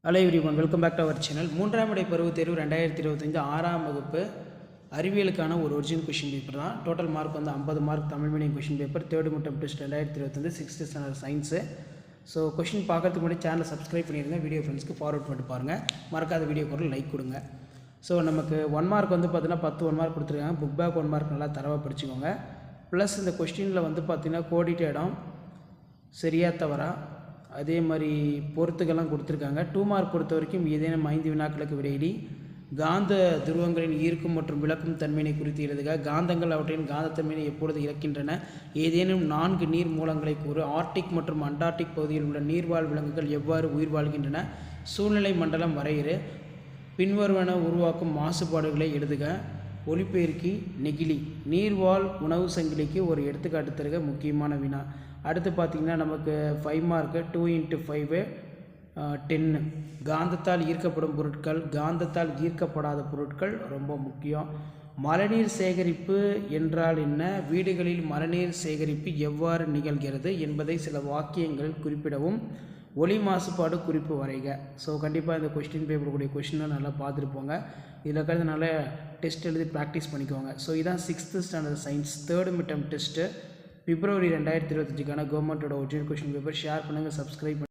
Hello everyone, welcome back to our channel. மூன்றாம் இடை பருவத் தேர்வு 2025 6ஆம் வகுப்பு அறிவியலுக்கான ஒரு ஒரிஜினல் கொஷின் பேப்பர் தான். டோட்டல் மார்க் வந்து 50 mark Tamil medium question paper. Third midterm test 2025 6th standard science. So question பார்க்கறதுக்கு முன்னாடி சேனலை சப்ஸ்கிரைப் பண்ணிடுங்க, வீடியோ ஃப்ரெண்ட்ஸ்க்கு ஃபார்வர்ட் பண்ணிட்டு பாருங்கள். மறக்காத வீடியோ கூட லைக் கொடுங்க. ஸோ நமக்கு 1 மார்க் வந்து பார்த்தீங்கன்னா 10 1 மார்க் கொடுத்துருக்காங்க. புக் பேக் 1 மார்க் நல்லா தரவாக படிச்சுக்கோங்க. ப்ளஸ் இந்த கொஸ்டினில் வந்து பார்த்திங்கன்னா கோடிட்ட இடம் சரியா தவறா அதே மாதிரி பொறுத்துக்கெல்லாம் கொடுத்துருக்காங்க. 2 மார்க் பொறுத்த வரைக்கும் ஏதேனும் 5 வினாக்களுக்கு விடையிடி காந்த துருவங்களின் ஈர்க்கும் மற்றும் விளக்கும் தன்மையினை குறித்து எழுதுக. காந்தங்கள் அவற்றின் காந்தத்தன்மையை எப்பொழுது இழக்கின்றன? ஏதேனும் 4 நீர் மூலங்களை கூறு. ஆர்டிக் மற்றும் அண்டார்டிக் பகுதியில் உள்ள நீர்வாழ் விலங்குகள் எவ்வாறு உயிர் வாழ்கின்றன? சூழ்நிலை மண்டலம் வரையிறு. பின்வருவன உருவாக்கும் மாசுபாடுகளை எழுதுக. ஒலிபெருக்கி, நெகிழி. நீர்வாழ் உணவு சங்கிலிக்கு ஒரு எடுத்துக்காட்டு தருக. முக்கியமான வினா. அடுத்து பார்த்திங்கன்னா நமக்கு 5 மார்க்கு 2 × 5 10. காந்தத்தால் ஈர்க்கப்படும் பொருட்கள், காந்தத்தால் ஈர்க்கப்படாத பொருட்கள் ரொம்ப முக்கியம். மழைநீர் சேகரிப்பு என்றால் என்ன? வீடுகளில் மழைநீர் சேகரிப்பு எவ்வாறு நிகழ்கிறது என்பதை சில வாக்கியங்களில் குறிப்பிடவும். ஒலி மாசுபாடு குறிப்பு வரைக. ஸோ கண்டிப்பாக இந்த கொஸ்டின் பேப்பருடைய கொஸ்டினை நல்லா பார்த்துட்டு போங்க. இதில் இருக்கிறதுனால டெஸ்ட் எழுதி ப்ராக்டிஸ் பண்ணிக்கோங்க. ஸோ இதான் 6th standard science third midterm test February 2025க்கான கவர்மெண்ட்டோட ஒரிஜினல் கொஸ்டின் பேப்பர். ஷேர் பண்ணுங்கள், சப்ஸ்கிரைப்